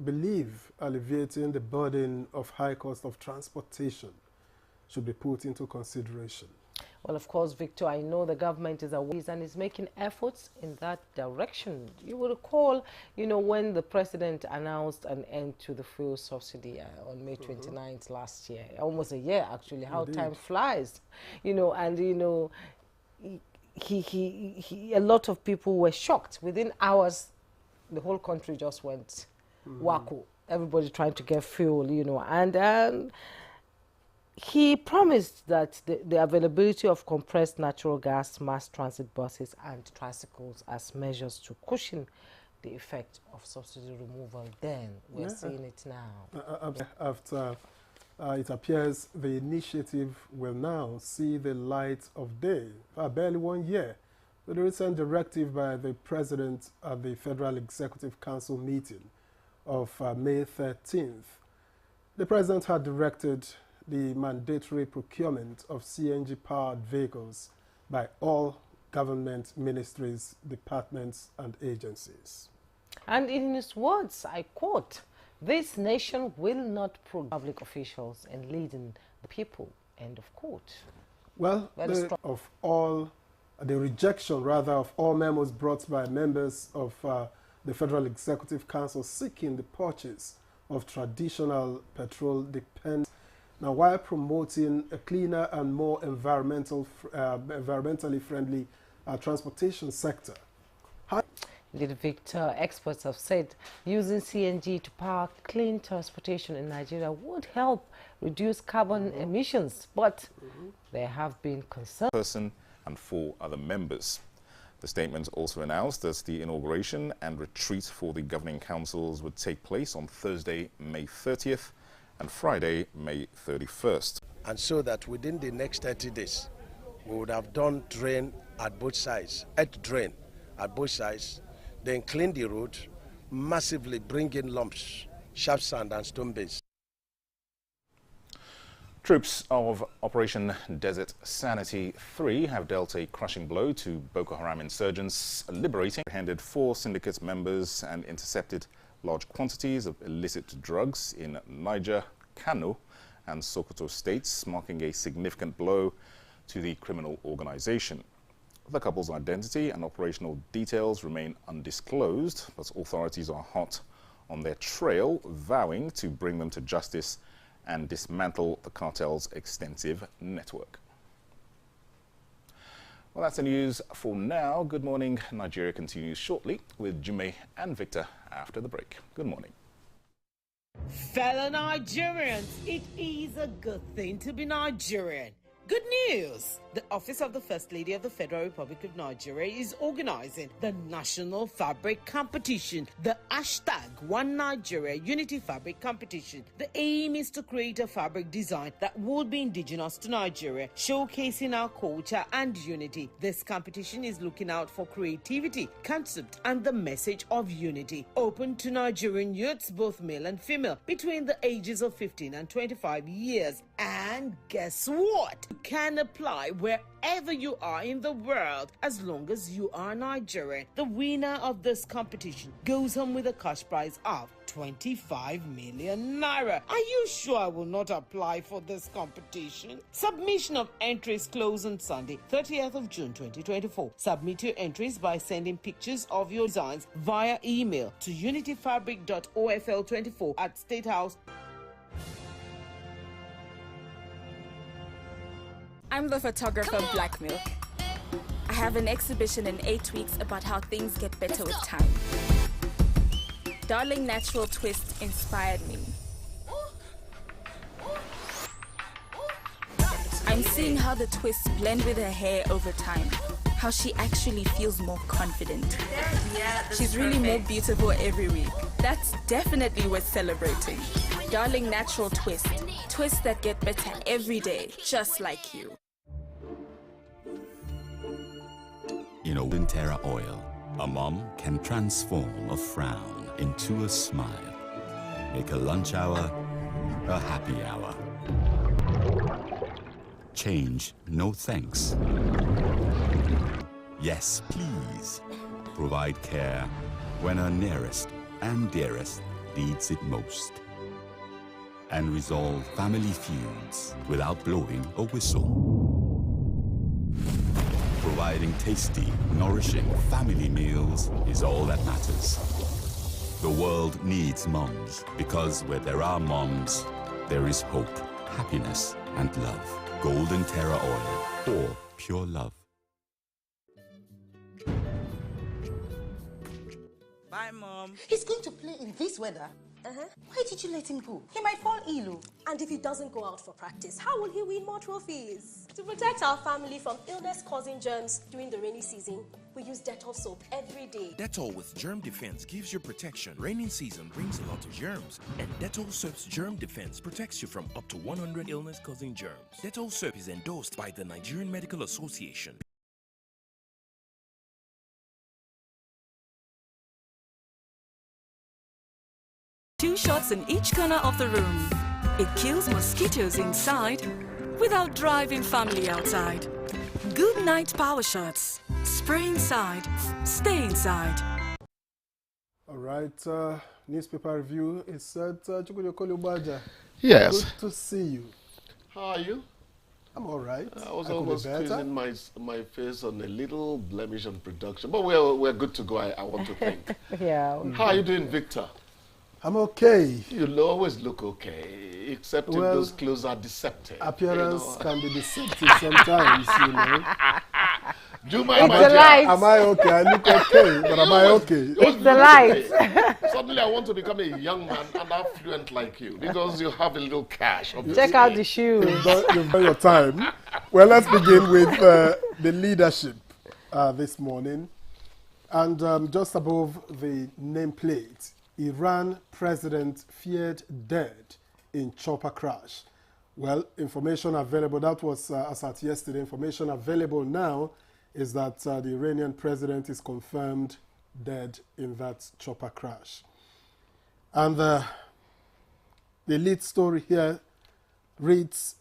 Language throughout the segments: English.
believe alleviating the burden of high cost of transportation should be put into consideration? Well, of course, Victor, I know the government is aware and is making efforts in that direction. You will recall, when the president announced an end to the fuel subsidy on May 29th last year, almost a year actually, how time flies, and a lot of people were shocked. Within hours, the whole country just went wacko. Everybody trying to get fuel, and he promised that the availability of compressed natural gas, mass transit buses and tricycles as measures to cushion the effect of subsidy removal. Then we're seeing it now. After it appears the initiative will now see the light of day for barely 1 year. With the recent directive by the President at the Federal Executive Council meeting of May 13th, the President had directed the mandatory procurement of CNG-powered vehicles by all government ministries, departments, and agencies. And in his words, I quote, "This nation will not provoke public officials in leading the people," end of quote. Well, the rejection of all memos brought by members of the Federal Executive Council seeking the purchase of traditional petrol-dependent. Now, while promoting a cleaner and more environmentally friendly transportation sector. Indeed, Victor, experts have said using CNG to power clean transportation in Nigeria would help reduce carbon emissions, but there have been concerns. Person and 4 other members. The statement also announced that the inauguration and retreat for the governing councils would take place on Thursday, May 30th, and Friday, May 31st. And so that within the next 30 days, we would have done drain at both sides, drain at both sides, then clean the road, massively bring in lumps, sharp sand and stone base. Troops of Operation Desert Sanity 3 have dealt a crushing blow to Boko Haram insurgents, liberating apprehended 4 syndicate members and intercepted large quantities of illicit drugs in Niger, Kano and Sokoto states, marking a significant blow to the criminal organization. The couple's identity and operational details remain undisclosed, but authorities are hot on their trail, vowing to bring them to justice and dismantle the cartel's extensive network. Well, that's the news for now. Good morning. Nigeria continues shortly with Jume and Victor after the break. Good morning. Fellow Nigerians, it is a good thing to be Nigerian. Good news! The Office of the First Lady of the Federal Republic of Nigeria is organizing the National Fabric Competition, the #One Nigeria Unity Fabric Competition. The aim is to create a fabric design that would be indigenous to Nigeria, showcasing our culture and unity. This competition is looking out for creativity, concept, and the message of unity. Open to Nigerian youths, both male and female, between the ages of 15 and 25 years. And guess what? You can apply wherever you are in the world, as long as you are Nigerian. The winner of this competition goes home with a cash prize of 25 million naira. Are you sure I will not apply for this competition? Submission of entries close on Sunday, 30th of June 2024. Submit your entries by sending pictures of your designs via email to unityfabric.ofl24@State House. I'm the photographer Black Milk. I have an exhibition in 8 weeks about how things get better with time. Darling Natural Twist inspired me. I'm seeing how the twists blend with her hair over time, how she actually feels more confident. She's really more beautiful every week. That's definitely worth celebrating. Darling Natural Twist. Twists that get better every day, just like you. In Terra Oil, a mom can transform a frown into a smile. Make a lunch hour a happy hour. Change no thanks. Yes, please. Provide care when our nearest and dearest needs it most. And resolve family feuds without blowing a whistle. Providing tasty, nourishing family meals is all that matters. The world needs moms, because where there are moms, there is hope, happiness, and love. Golden Terra Oil, for pure love. Bye, Mom. He's going to play in this weather. Why did you let him go? He might fall ill. And if he doesn't go out for practice, how will he win more trophies? To protect our family from illness-causing germs during the rainy season, we use Dettol soap every day. Dettol with Germ Defense gives you protection. Raining season brings a lot of germs, and Dettol soap's Germ Defense protects you from up to 100 illness-causing germs. Dettol soap is endorsed by the Nigerian Medical Association. Two shots in each corner of the room. It kills mosquitoes inside without driving family outside. Good night power shots. Spray inside, stay inside. All right, newspaper review is set. Yes. Good to see you. How are you? I'm all right. I was almost squeezing my face on a little blemish on production, but we're good to go, I want to think. Yeah. How are you doing, Victor? I'm okay. You always look okay, except if those clothes are deceptive. Appearance can be deceptive sometimes, you know. Do you mind my am I okay? I look okay, but am I okay? It's the light. Suddenly I want to become a young man and affluent like you, because you have a little cash. Obviously. Check out the shoes. You've done your time. Well, let's begin with the leadership this morning. And just above the nameplate, Iran president feared dead in chopper crash. Well, information available, that was as at yesterday. Information available now is that the Iranian president is confirmed dead in that chopper crash. And the lead story here reads,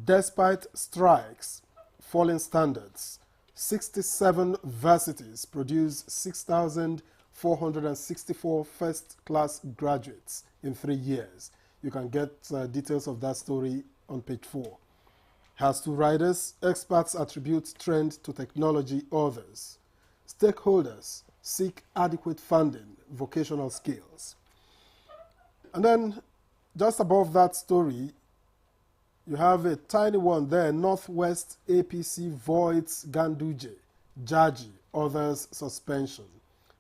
despite strikes, falling standards, 67 varsities produce 6,464 first-class graduates in 3 years. You can get details of that story on page 4. Has two riders. Experts attribute trend to technology. Others. Stakeholders seek adequate funding, vocational skills. And then just above that story, you have a tiny one there. Northwest APC voids Ganduje, Jaji, others suspension.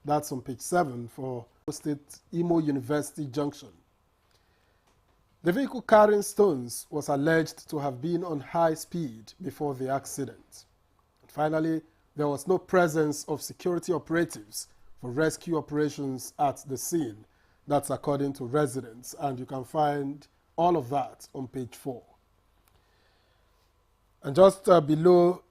That's on page 7 for State Imo University Junction. The vehicle carrying stones was alleged to have been on high speed before the accident. And finally, there was no presence of security operatives for rescue operations at the scene. That's according to residents, and you can find all of that on page 4. And just below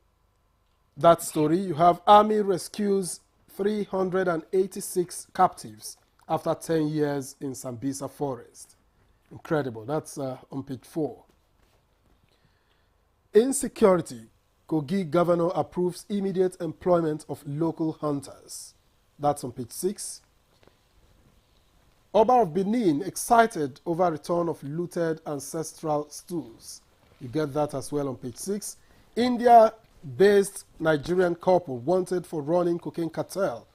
that story, you have Army rescues 386 captives after 10 years in Sambisa Forest. Incredible. That's on page 4. Insecurity. Kogi governor approves immediate employment of local hunters. That's on page 6. Oba of Benin excited over return of looted ancestral stools. You get that as well on page 6. India-based Nigerian couple wanted for running cocaine cartel.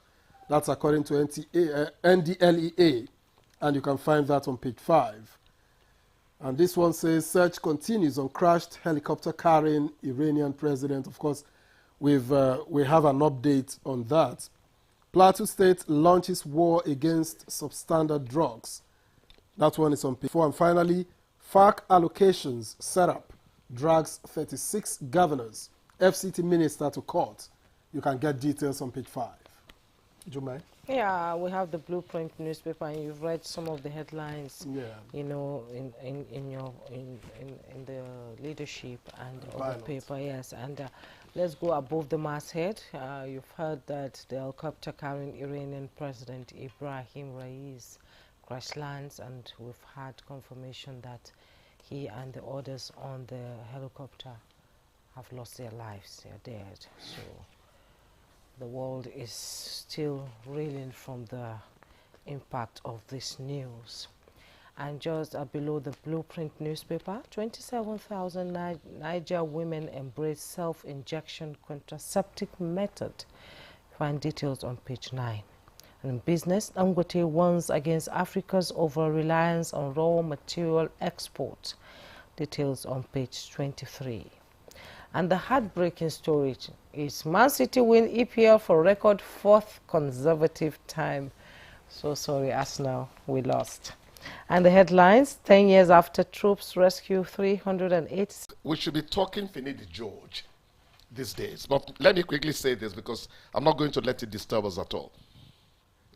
That's according to NDLEA. And you can find that on page 5. And this one says, search continues on crashed helicopter carrying Iranian president. Of course, we have an update on that. Plateau State launches war against substandard drugs. That one is on page 4. And finally, FARC allocations set up drags 36 governors, FCT minister to court. You can get details on page 5. Jumai? Yeah, we have the Blueprint newspaper, and you've read some of the headlines. Yeah. You know, in the leadership and of the paper. Yes, and let's go above the masthead. You've heard that the helicopter carrying Iranian President Ibrahim Raisi crash lands, and we've had confirmation that he and the others on the helicopter have lost their lives. They're dead. So the world is still reeling from the impact of this news. And just below the Blueprint newspaper, 27,000 Niger women embrace self-injection contraceptive method. Find details on page 9. And in business, Dangote warns against Africa's over-reliance on raw material export. Details on page 23. And the heartbreaking story is Man City win EPL for record 4th consecutive time. So sorry, Arsenal, we lost. And the headlines, 10 years after troops rescue 308. We should be talking Finidi George these days. But let me quickly say this because I'm not going to let it disturb us at all.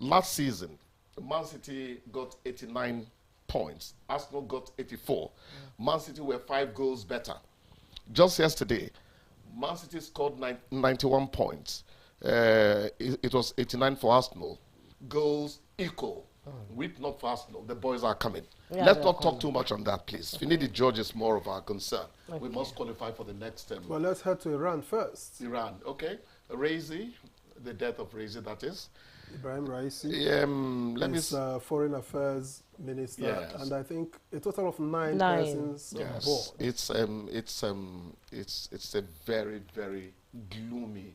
Last season, Man City got 89 points. Arsenal got 84. Man City were 5 goals better. Just yesterday, Man City scored 91 points. It was 89 for Arsenal. Goals equal. Weep not for Arsenal. The boys are coming. Yeah, let's not talk too much on that, please. Finidi George is more of our concern. Okay. We must qualify for the next term. Well, let's head to Iran first. Iran, okay. Raisi, the death of Raisi, that is. Ibrahim Raisi. Foreign Affairs Minister, yes. And I think a total of 9 persons on board. It's a very, very gloomy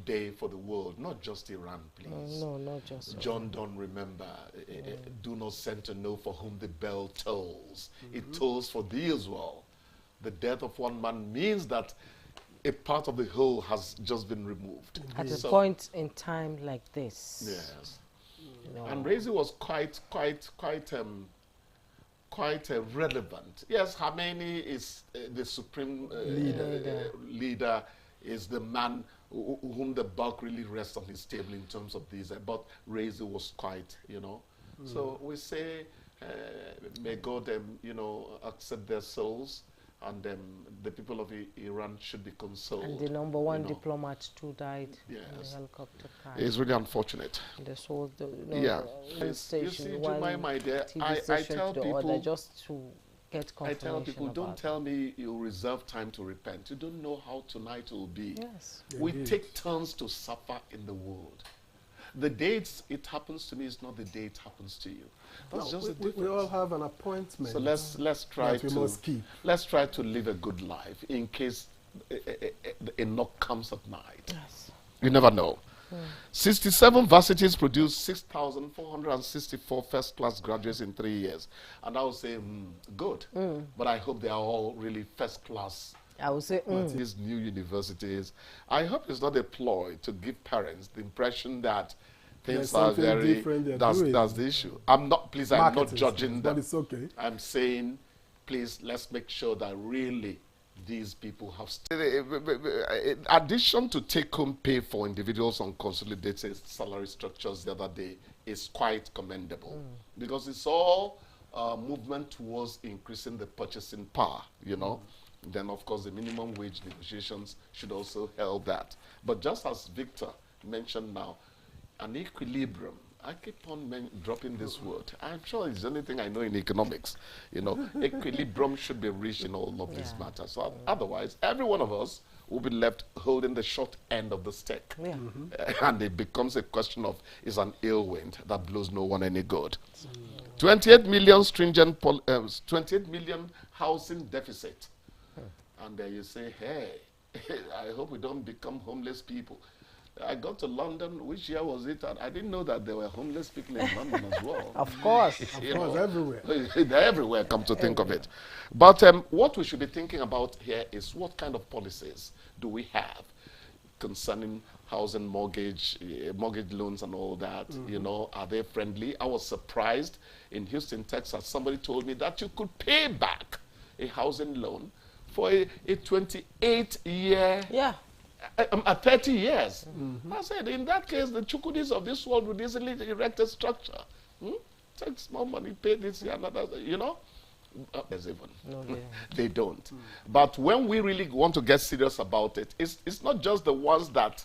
day for the world, not just Iran, please. No, not just John Donne, remember, do not send to know for whom the bell tolls. It tolls for thee as well. The death of one man means that a part of the whole has just been removed. At a point in time like this. Yes. No. And Raisi was quite relevant. Yes, Khamenei is the supreme leader, is the man whom the bulk really rests on his table in terms of these. But Raisi was quite, So we say, may God, accept their souls. And the people of Iran should be consoled. And the #1 diplomat too died in the helicopter crash. It's really unfortunate. The soul, you see, my dear, I tell people, just to get confirmation. I tell people, don't tell me you reserve time to repent. You don't know how tonight will be. Yes. We take turns to suffer in the world. The day it happens to me is not the day it happens to you. That's just we all have an appointment. So let's try to live a good life in case a knock comes at night. Yes. You never know. 67 varsities produced 6,464 first-class graduates in 3 years. And I would say, good. But I hope they are all really first-class. I would say, these new universities. I hope it's not a ploy to give parents the impression that things are very, that's the issue. I'm not judging them. But it's okay. I'm saying, please, let's make sure that really these people have... In addition to take-home pay for individuals on consolidated salary structures the other day is quite commendable. Because it's all movement towards increasing the purchasing power, Then, of course, the minimum wage negotiations should also help that. But just as Victor mentioned now, an equilibrium. I keep on dropping this word. I'm sure it's the only thing I know in economics. Equilibrium should be reached in all of these matters. So otherwise, every one of us will be left holding the short end of the stick. Yeah. And it becomes a question of, is an ill wind that blows no one any good. 28 million 28 million housing deficit. And then you say, hey, I hope we don't become homeless people. I got to London, which year was it? And I didn't know that there were homeless people in London as well. Of course. Everywhere. They're everywhere, come to think of it. But what we should be thinking about here is what kind of policies do we have concerning housing, mortgage loans and all that? Are they friendly? I was surprised in Houston, Texas, somebody told me that you could pay back a housing loan for a 28-year, 30 years. I said, in that case, the Chukudis of this world would easily erect a structure. Take small money, pay this year, another, there's even. No, they don't. But when we really want to get serious about it, it's not just the ones that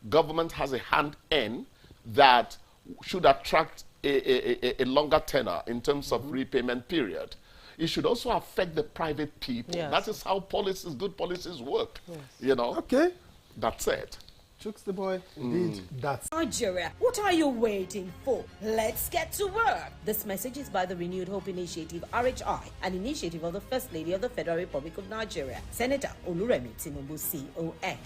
government has a hand in that should attract a longer tenor in terms of repayment period. It should also affect the private people. Yes. That is how good policies work. Yes. Okay. That's it. Chooks the boy did that. Nigeria, what are you waiting for? Let's get to work. This message is by the Renewed Hope Initiative, RHI, an initiative of the First Lady of the Federal Republic of Nigeria, Senator Oluremi Tinubu, CON.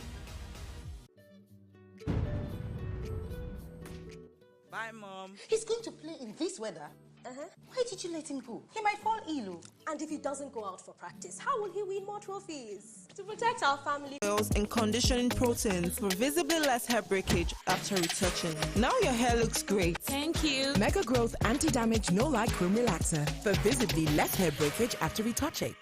Bye, Mom. He's going to play in this weather. Why did you let him go? He might fall ill. And if he doesn't go out for practice, how will he win more trophies? To protect our family. Oils and conditioning proteins for visibly less hair breakage after retouching. Now your hair looks great. Thank you. Mega Growth Anti-Damage No Light Cream Relaxer for visibly less hair breakage after retouching.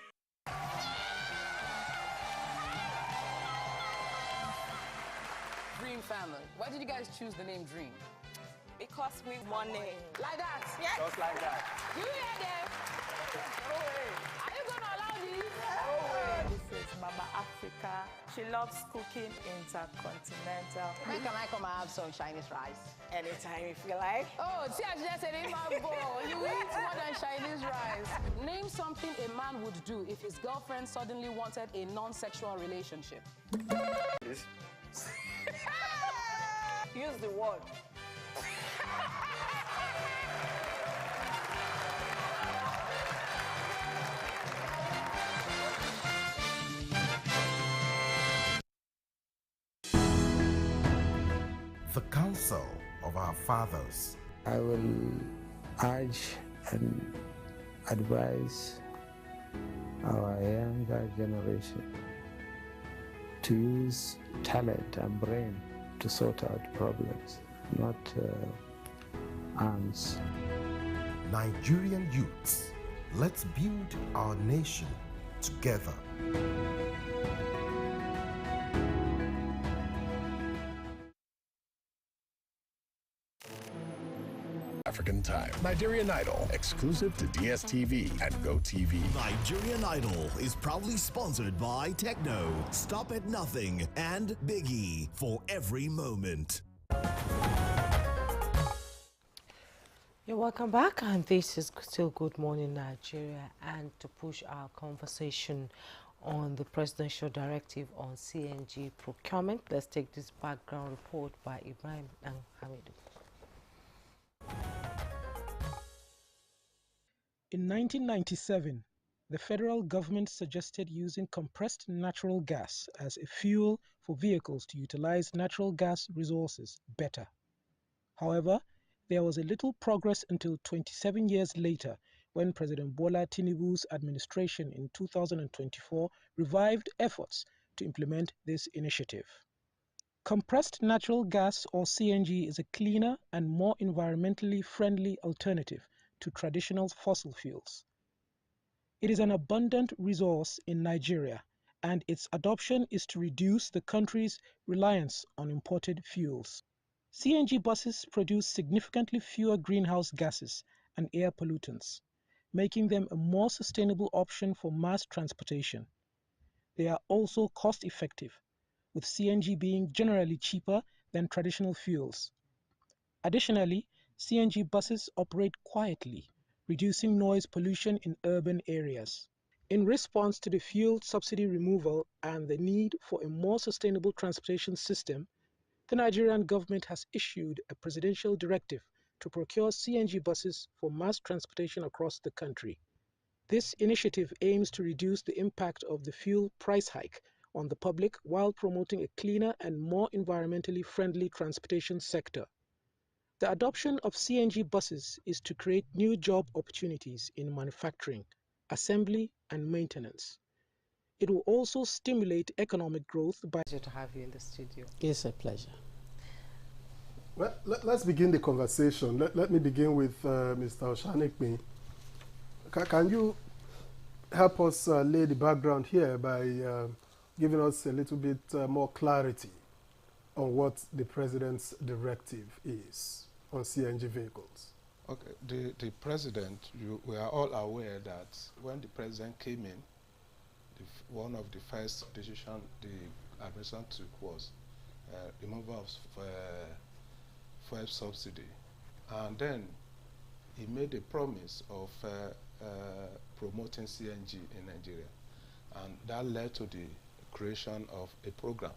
Dream family. Why did you guys choose the name Dream? Because we want it. Like that? Yes. Just like that. You hear them? No way. Are you going to allow this? No way. This is Mama Africa. She loves cooking intercontinental. When can I come and have some Chinese rice? Anytime you feel like. Oh, see, I just said in my bowl. You eat more than Chinese rice. Name something a man would do if his girlfriend suddenly wanted a non-sexual relationship. Use the word. The counsel of our fathers. I will urge and advise our younger generation to use talent and brain to sort out problems, not arms. Nigerian youths, let's build our nation together. African Time. Nigerian Idol, exclusive to DSTV and GoTV. Nigerian Idol is proudly sponsored by Techno, Stop at Nothing, and Biggie for every moment. You're welcome back, and this is still Good Morning Nigeria. And to push our conversation on the presidential directive on CNG procurement, let's take this background report by Ibrahim and Hamidu. In 1997, the federal government suggested using compressed natural gas as a fuel for vehicles to utilize natural gas resources better. However, there was a little progress until 27 years later, when President Bola Tinubu's administration in 2024 revived efforts to implement this initiative. Compressed natural gas, or CNG, is a cleaner and more environmentally friendly alternative to traditional fossil fuels. It is an abundant resource in Nigeria, and its adoption is to reduce the country's reliance on imported fuels. CNG buses produce significantly fewer greenhouse gases and air pollutants, making them a more sustainable option for mass transportation. They are also cost-effective, with CNG being generally cheaper than traditional fuels. Additionally, CNG buses operate quietly, reducing noise pollution in urban areas. In response to the fuel subsidy removal and the need for a more sustainable transportation system, the Nigerian government has issued a presidential directive to procure CNG buses for mass transportation across the country. This initiative aims to reduce the impact of the fuel price hike on the public while promoting a cleaner and more environmentally friendly transportation sector. The adoption of CNG buses is to create new job opportunities in manufacturing, assembly, and maintenance. It will also stimulate economic growth by... Pleasure to have you in the studio. It's a pleasure. Well, let's begin the conversation. Let me begin with Mr. Oshanekpe. Can you help us lay the background here by giving us a little bit more clarity on what the President's directive is on CNG vehicles? Okay, the President, we are all aware that when the President came in, one of the first decisions the administration took was removal of fuel subsidy. And then he made a promise of promoting CNG in Nigeria. And that led to the creation of a program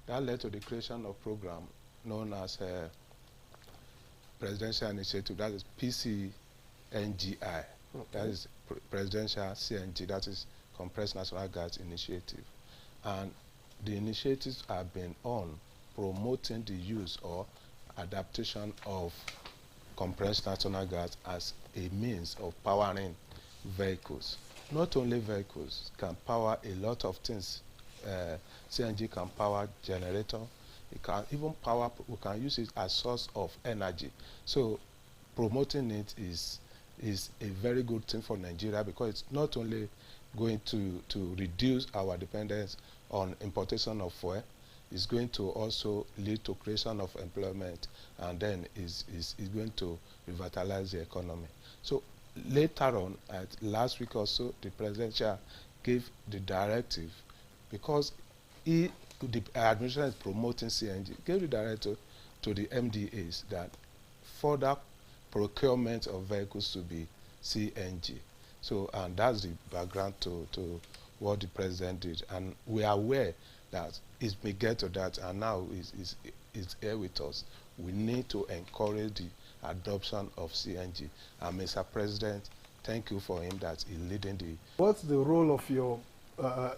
That led to the creation of program known as Presidential Initiative, that is PCNGI. That is Presidential CNG, that is Compressed Natural Gas Initiative. And the initiatives have been on promoting the use or adaptation of compressed natural gas as a means of powering vehicles. Not only vehicles, can power a lot of things. CNG can power generator. It can even power, we can use it as source of energy. So promoting it is a very good thing for Nigeria, because it's not only going to reduce our dependence on importation of fuel, it's going to also lead to creation of employment, and then is going to revitalize the economy. So later on, last week or so, the presidential gave the directive, because the administration is promoting CNG, gave the directive to the MDAs that further procurement of vehicles to be CNG. So, and that's the background to what the president did. And we are aware that it may get to that, and now is here with us. We need to encourage the adoption of CNG. And Mr. President, thank you for him that he's leading the... What's the role of your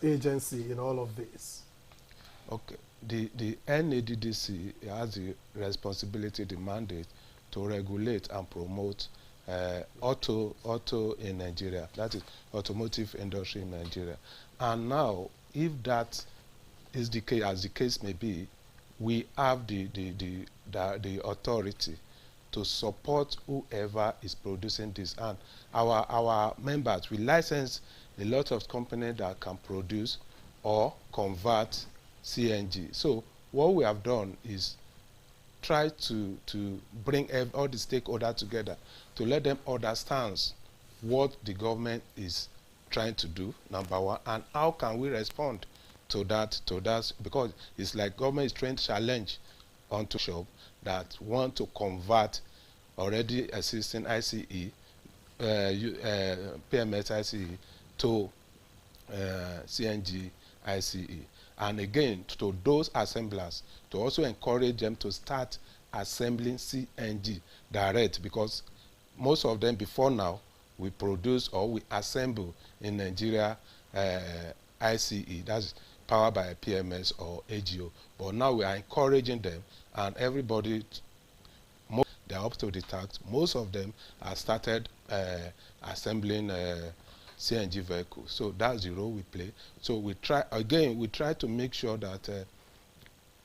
agency in all of this? Okay, the NADDC has the responsibility, the mandate to regulate and promote auto in Nigeria, that is automotive industry in Nigeria. And now, if that is the case, as the case may be, we have the authority to support whoever is producing this. And our members, we license a lot of companies that can produce or convert CNG. So what we have done is try to bring all the stakeholders together to let them understand what the government is trying to do, number one, and how can we respond to that, because it's like government is trying to challenge onto shop that want to convert already existing ICE, PMS ICE to CNG ICE. And again, to those assemblers, to also encourage them to start assembling CNG direct, because most of them before now, we produce or we assemble in Nigeria ICE, that's powered by a PMS or AGO. But now we are encouraging them, and everybody, they are up to the task. Most of them have started assembling CNG vehicles. So that's the role we play. So we try to make sure that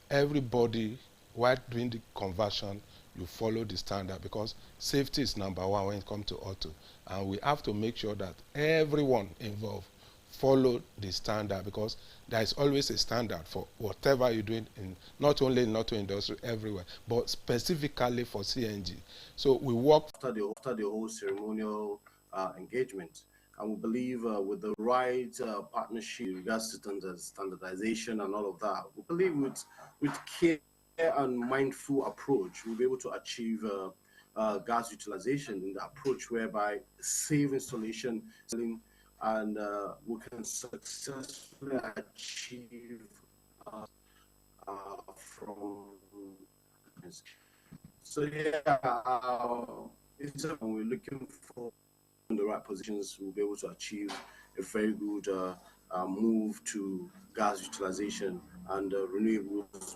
everybody, while doing the conversion, you follow the standard, because safety is number one when it comes to auto. And we have to make sure that everyone involved follow the standard, because there is always a standard for whatever you're doing, in not only in auto industry, everywhere, but specifically for CNG. So we work after the whole ceremonial engagement. And we believe with the right partnership, regards to standardization and all of that, we believe with care and mindful approach, we'll be able to achieve gas utilization in the approach whereby safe installation and we can successfully achieve from. So yeah, we're looking for in the right positions, we'll be able to achieve a very good move to gas utilization and renewables.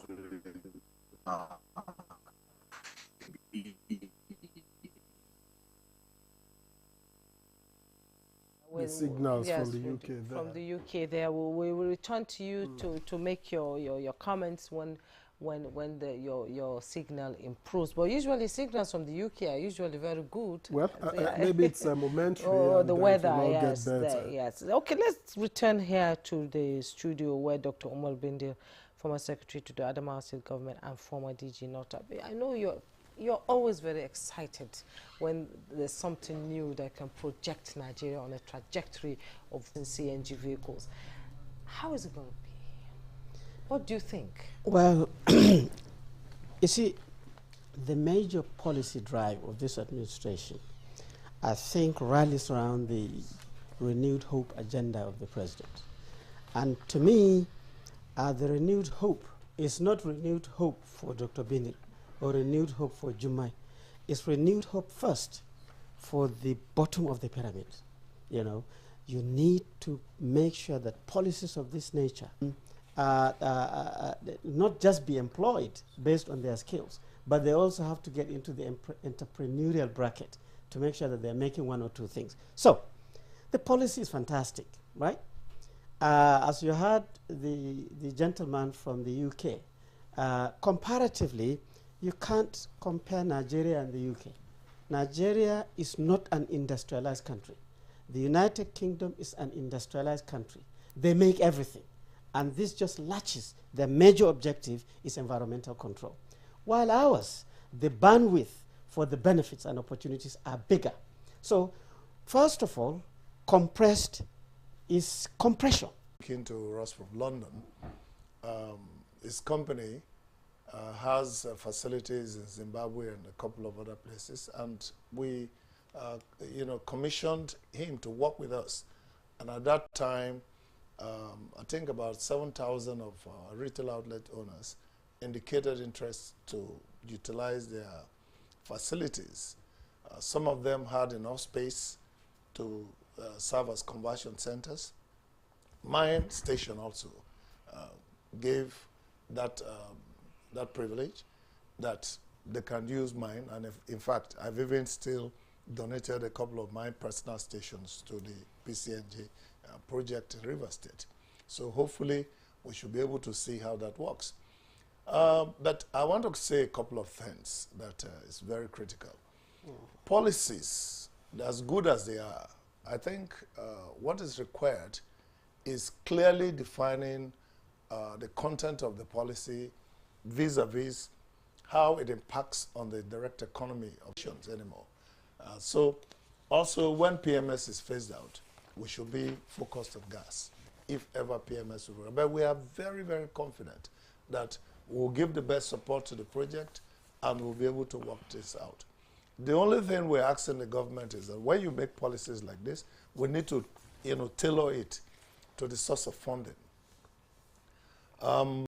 The signals yes, from the UK there. From the UK there. We will return to you to make your comments when your signal improves. But usually signals from the UK are usually very good. Well, maybe it's momentary. Or the weather, yes. Yes. Okay, let's return here to the studio where Dr. Umar Bindil, former secretary to the Adamawa State government and former DG Nota. I know you're always very excited when there's something new that can project Nigeria on a trajectory of CNG vehicles. How is it going to be? What do you think? Well, you see, the major policy drive of this administration, I think, rallies around the renewed hope agenda of the president. And to me, the renewed hope It's not renewed hope for Dr. Binir or renewed hope for Jumai. It's renewed hope first for the bottom of the pyramid. You know, you need to make sure that policies of this nature not just be employed based on their skills, but they also have to get into the entrepreneurial bracket to make sure that they're making one or two things. So the policy is fantastic, right? As you heard the gentleman from the UK, comparatively, you can't compare Nigeria and the UK. Nigeria is not an industrialized country. The United Kingdom is an industrialized country. They make everything. And this just latches. Their major objective is environmental control. While ours, the bandwidth for the benefits and opportunities are bigger. So, first of all, compressed is compression. Speaking to Ross from London, his company has facilities in Zimbabwe and a couple of other places, and we, commissioned him to work with us. And at that time, I think about 7,000 of retail outlet owners indicated interest to utilize their facilities. Some of them had enough space to serve as conversion centers. Mine station also gave that privilege that they can use mine, and in fact, I've even still donated a couple of my personal stations to the PCNG project in River State. So hopefully, we should be able to see how that works. But I want to say a couple of things that is very critical. Policies, as good as they are, I think what is required is clearly defining the content of the policy vis-a-vis how it impacts on the direct economy options anymore. So also when PMS is phased out, we should be focused on gas, if ever PMS will work. But we are very, very confident that we'll give the best support to the project and we'll be able to work this out. The only thing we're asking the government is that when you make policies like this, we need to, tailor it to the source of funding.